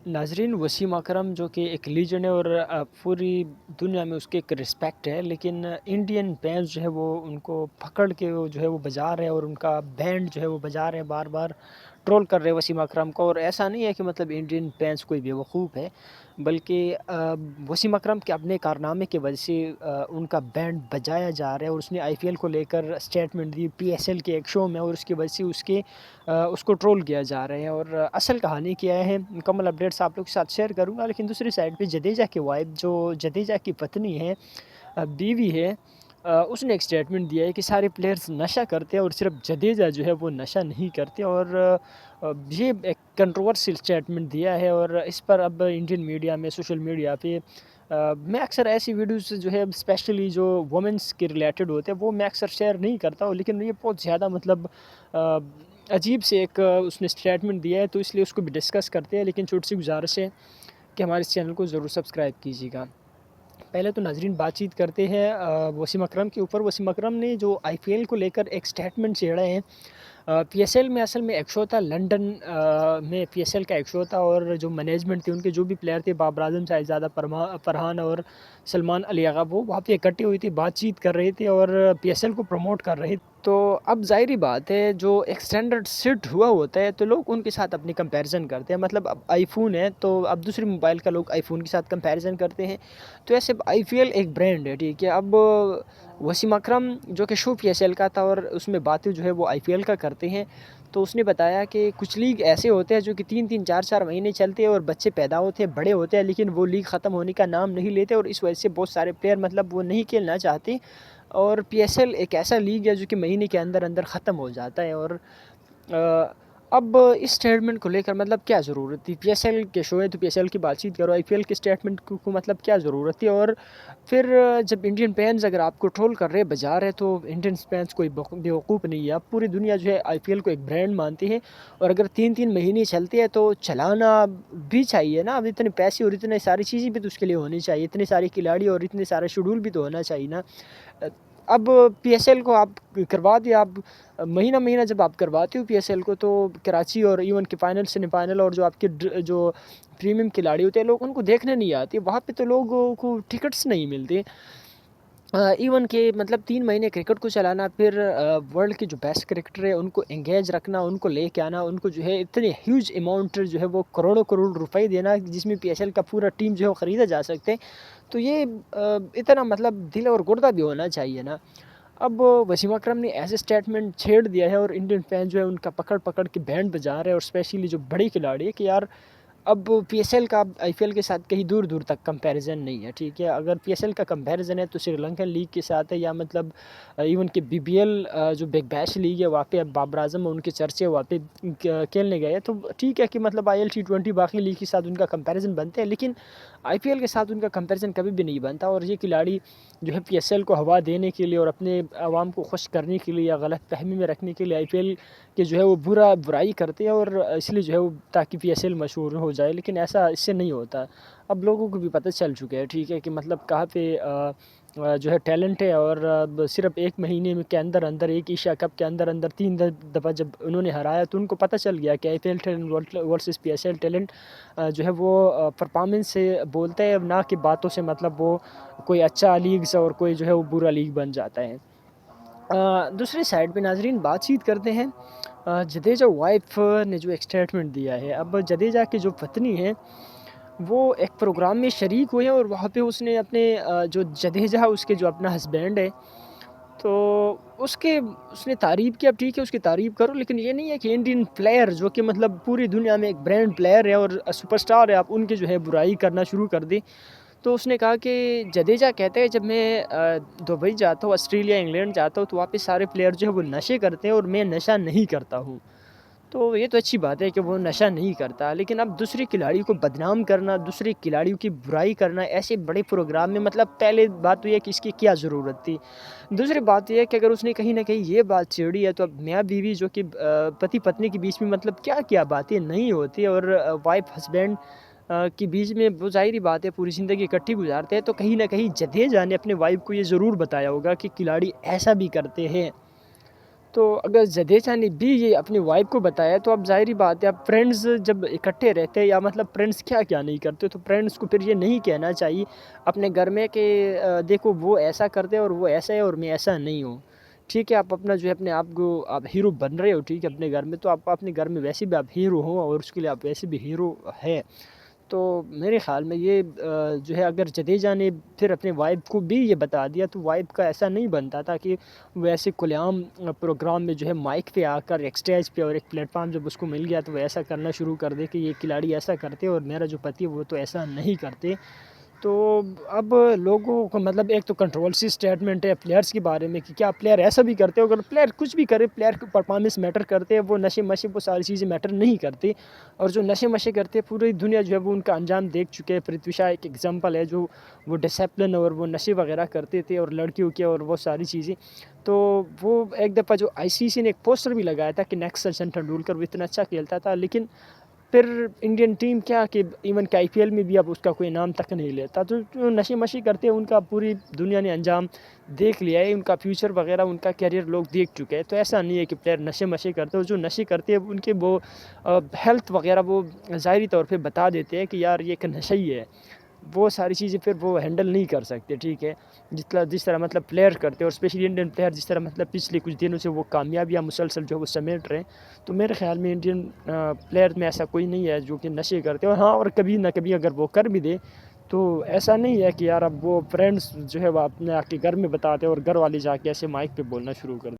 नाज़रीन, वसीम अकरम जो कि एक लीजेंड है और पूरी दुनिया में उसकी एक रिस्पेक्ट है, लेकिन इंडियन फैंस जो है वो उनको पकड़ के वो जो है वो बजा रहे हैं और उनका बैंड जो है वो बजा रहे हैं, बार बार ट्रोल कर रहे हैं वसीम अकरम को। और ऐसा नहीं है कि मतलब इंडियन फैंस कोई बेवकूफ़ है, बल्कि वसीम अकरम के अपने कारनामे की वजह से उनका बैंड बजाया जा रहा है। और उसने आईपीएल को लेकर स्टेटमेंट दी पीएसएल के एक शो में, और उसकी वजह से उसको ट्रोल किया जा रहा है। और असल कहानी क्या है, मुकम्मल अपडेट्स आप लोग के साथ शेयर करूंगा। लेकिन दूसरी साइड पे जडेजा की वाइफ, जो जडेजा की पत्नी है, बीवी है, उसने एक स्टेटमेंट दिया है कि सारे प्लेयर्स नशा करते हैं और सिर्फ जडेजा जो है वो नशा नहीं करते। और ये एक कंट्रोवर्शियल स्टेटमेंट दिया है। और इस पर अब इंडियन मीडिया में, सोशल मीडिया पे मैं अक्सर ऐसी वीडियोस जो है स्पेशली जो वुमेंस के रिलेटेड होते हैं वो मैं अक्सर शेयर नहीं करता हूँ, लेकिन ये बहुत ज़्यादा मतलब अजीब से एक उसने स्टेटमेंट दिया है, तो इसलिए उसको भी डिस्कस करते हैं। लेकिन छोटी सी गुजारिश है कि हमारे इस चैनल को ज़रूर सब्सक्राइब कीजिएगा। पहले तो नाजरीन बातचीत करते हैं वसीम अकरम के ऊपर। वसीम अकरम ने जो आईपीएल को लेकर एक स्टेटमेंट छेड़ा है। पीएसएल में असल में एक शो था लंदन में, पीएसएल का एक शो था, और जो मैनेजमेंट थी, उनके जो भी प्लेयर थे, बाबर आजम, शाहजादा फरहान और सलमान अली आगा, वो वहाँ पे इकट्ठे हुई थी, बातचीत कर रहे थे और पीएसएल को प्रमोट कर रहे थे। तो अब ज़ाहिर बात है, जो एक स्टैंडर्ड सेट हुआ होता है तो लोग उनके साथ अपनी कंपैरिजन करते हैं। मतलब अब आईफोन है तो अब दूसरे मोबाइल का लोग आईफोन के साथ कंपैरिजन करते हैं। तो ऐसे आईपीएल एक ब्रांड है, ठीक है। अब वसीम अकरम जो कि शो पीएसएल का था और उसमें बातें जो है वो आईपीएल का करते हैं, तो उसने बताया कि कुछ लीग ऐसे होते हैं जो कि 3-3 4-4 महीने चलते हैं और बच्चे पैदा होते हैं, बड़े होते हैं, लेकिन वो लीग ख़त्म होने का नाम नहीं लेते, और इस वजह से बहुत सारे प्लेयर मतलब वो नहीं खेलना चाहते। और पीएसएल एक ऐसा लीग है जो कि महीने के अंदर अंदर ख़त्म हो जाता है। और अब इस स्टेटमेंट को लेकर मतलब क्या ज़रूरत थी? पीएसएल के शो है तो पीएसएल की बातचीत करो, आईपीएल के स्टेटमेंट को मतलब क्या ज़रूरत थी? और फिर जब इंडियन फैंस अगर आपको ट्रोल कर रहे हैं, बजा रहे हैं, तो इंडियन फैंस कोई बेवकूफ़ नहीं है। अब पूरी दुनिया जो है आईपीएल को एक ब्रांड मानती है, और अगर 3-3 महीने चलते हैं तो चलाना भी चाहिए ना। अब इतने पैसे और इतनी सारी चीज़ें भी तो उसके लिए होनी चाहिए, इतने सारे खिलाड़ी और इतने सारे शेड्यूल भी तो होना चाहिए ना। अब पीएसएल को आप करवा दिए, आप महीना-महीना जब आप करवाते हो पीएसएल को, तो कराची और इवन के फाइनल, सेमीफाइनल और जो आपके जो प्रीमियम खिलाड़ी होते हैं, लोग उनको देखने नहीं आते। वहाँ पे तो लोगों को टिकट्स नहीं मिलते। इवन के मतलब 3 महीने क्रिकेट को चलाना, फिर वर्ल्ड के जो बेस्ट क्रिकेटर है उनको एंगेज रखना, उनको लेके आना, उनको जो है इतने ह्यूज अमाउंट जो है वो करोड़ों-करोड़ रुपए देना, जिसमें पीएसएल का पूरा टीम जो है वो ख़रीदा जा सकते हैं। तो ये इतना मतलब दिल और गुर्दा भी होना चाहिए ना। अब वसीम अकरम ने ऐसे स्टेटमेंट छेड़ दिया है और इंडियन फैन जो है उनका पकड़-पकड़ के बैंड बजा रहे हैं, और स्पेशली जो बड़े खिलाड़ी है कि यार अब पीएसएल का आईपीएल के साथ कहीं दूर-दूर तक कंपैरिज़न नहीं है, ठीक है। अगर पीएसएल का कंपैरिज़न है तो श्रीलंकन लीग के साथ है, या मतलब इवन कि बीबीएल जो बिग बैश लीग है वहाँ पे अब बाबर आज़म उनके चर्चे वहाँ पे खेलने गए हैं। तो ठीक है कि मतलब आईएल टी20 बाकी लीग के साथ उनका कंपैरिज़न बनते हैं, लेकिन आईपीएल के साथ उनका कंपैरिज़न कभी भी नहीं बनता। और ये खिलाड़ी जो है पीएसएल को हवा देने के लिए और अपने आवाम को खुश करने के लिए या गलतफ़हमी में रखने के लिए आईपीएल कि जो है वो बुराई करते हैं, और इसलिए जो है वो ताकि पीएसएल मशहूर हो जाए, लेकिन ऐसा इससे नहीं होता। अब लोगों को भी पता चल चुका है, ठीक है, कि मतलब कहाँ पे जो है टैलेंट है। और सिर्फ 1 महीने में के अंदर अंदर, एक एशिया कप के अंदर अंदर 3 दफ़ा जब उन्होंने हराया, तो उनको पता चल गया कि IPL talent versus PSL talent जो है वो परफॉर्मेंस से बोलते हैं, ना कि बातों से। मतलब वो कोई अच्छा लीग से और कोई जो है वो बुरा लीग बन जाता है। दूसरी साइड पे नाज़रीन बातचीत करते हैं जडेजा वाइफ ने जो एक स्टेटमेंट दिया है। अब जडेजा की जो पत्नी है वो एक प्रोग्राम में शरीक हुए हैं, और वहाँ पे उसने अपने जो जडेजा उसके जो अपना हस्बैंड है, तो उसने तारीफ़ की। अब ठीक है, उसकी तारीफ़ करो, लेकिन ये नहीं है कि इंडियन प्लेयर जो कि मतलब पूरी दुनिया में एक ब्रांड प्लेयर है और सुपरस्टार है, आप उनकी जो है बुराई करना शुरू कर दें। तो उसने कहा कि जडेजा कहते हैं, जब मैं दुबई जाता हूँ, ऑस्ट्रेलिया, इंग्लैंड जाता हूँ, तो वहाँ पे सारे प्लेयर जो है वो नशे करते हैं और मैं नशा नहीं करता हूँ। तो ये तो अच्छी बात है कि वो नशा नहीं करता, लेकिन अब दूसरे खिलाड़ी को बदनाम करना, दूसरे खिलाड़ियों की बुराई करना ऐसे बड़े प्रोग्राम में, मतलब पहले बात तो ये है कि इसकी क्या ज़रूरत थी। दूसरी बात ये है कि अगर उसने कहीं न कहीं ये बात छेड़ी है, तो अब मियाँ-बीवी जो कि पति-पत्नी के बीच में मतलब क्या-क्या बातें नहीं होती, और वाइफ़ हस्बैंड के बीच में वो ज़ाहिर-सी बात है पूरी ज़िंदगी इकट्ठी गुज़ारते हैं, तो कहीं न कहीं जडेजा ने अपने वाइफ़ को ये ज़रूर बताया होगा कि खिलाड़ी ऐसा भी करते हैं। تو اگر جڈیجا نے بھی یہ اپنی وائف کو بتایا تو اب ظاہری بات ہے، اب فرینڈز جب اکٹھے رہتے ہیں یا مطلب فرینڈز کیا کیا نہیں کرتے، تو فرینڈز کو پھر یہ نہیں کہنا چاہیے اپنے گھر میں کہ دیکھو وہ ایسا کرتے اور وہ ایسا ہے اور میں ایسا نہیں ہوں. ٹھیک ہے، آپ اپنا جو ہے اپنے آپ کو آپ ہیرو بن رہے ہو، ٹھیک ہے اپنے گھر میں، تو آپ اپنے گھر میں ویسے بھی آپ ہیرو ہو اور اس کے لیے آپ ویسے بھی ہیرو ہے. تو میرے خیال میں یہ جو ہے اگر جڈیجا نے پھر اپنے وائف کو بھی یہ بتا دیا تو وائف کا ایسا نہیں بنتا تھا کہ وہ ایسے کھلے عام پروگرام میں جو ہے مائک پہ آ کر ایک اسٹیج پہ اور ایک پلیٹ فارم جب اس کو مل گیا تو وہ ایسا کرنا شروع کر دے کہ یہ کھلاڑی ایسا کرتے اور میرا جو پتی ہے وہ تو ایسا نہیں کرتے. تو اب لوگوں کو مطلب ایک تو کنٹروورسی اسٹیٹمنٹ ہے پلیئرس کے بارے میں کہ کیا پلیئر ایسا بھی کرتے ہو، اگر پلیئر کچھ بھی کرے، پلیئر کی پرفارمنس میٹر کرتے ہیں، وہ نشے مشے وہ ساری چیزیں میٹر نہیں کرتی. اور جو نشے مشے کرتے ہیں پوری دنیا جو ہے وہ ان کا انجام دیکھ چکے ہیں. پرتھوی شا ایک ایگزامپل ہے جو وہ ڈسپلن اور وہ نشے وغیرہ کرتے تھے اور لڑکیوں کے اور وہ ساری چیزیں. تو وہ ایک دفعہ جو آئی سی سی نے ایک پوسٹر بھی لگایا تھا کہ نیکسٹ سچن ٹنڈولکر، وہ اتنا اچھا کھیلتا تھا لیکن پھر انڈین ٹیم کیا کہ ایون کہ آئی پی ایل میں بھی اب اس کا کوئی نام تک نہیں لیتا. تو جو نشے مشی کرتے ہیں ان کا پوری دنیا نے انجام دیکھ لیا ہے، ان کا فیوچر وغیرہ ان کا کیریئر لوگ دیکھ چکے ہیں. تو ایسا نہیں ہے کہ پلیئر نشے مشے کرتے ہیں، جو نشے کرتے ہیں ان کے وہ ہیلتھ وغیرہ وہ ظاہری طور پہ بتا دیتے ہیں کہ یار یہ ایک نشہ ہی ہے. وہ ساری چیزیں پھر وہ ہینڈل نہیں کر سکتے. ٹھیک ہے، جس طرح مطلب پلیئر کرتے ہیں اور اسپیشلی انڈین پلیئر جس طرح مطلب پچھلے کچھ دنوں سے وہ کامیابیاں مسلسل جو وہ سمیٹ رہے ہیں. تو میرے خیال میں انڈین پلیئر میں ایسا کوئی نہیں ہے جو کہ نشے کرتے ہیں. اور ہاں، اور کبھی نہ کبھی اگر وہ کر بھی دے تو ایسا نہیں ہے کہ یار اب وہ فرینڈس جو ہے وہ اپنے آ کے گھر میں بتاتے اور گھر والے جا کے ایسے مائک پہ بولنا شروع کر دیں.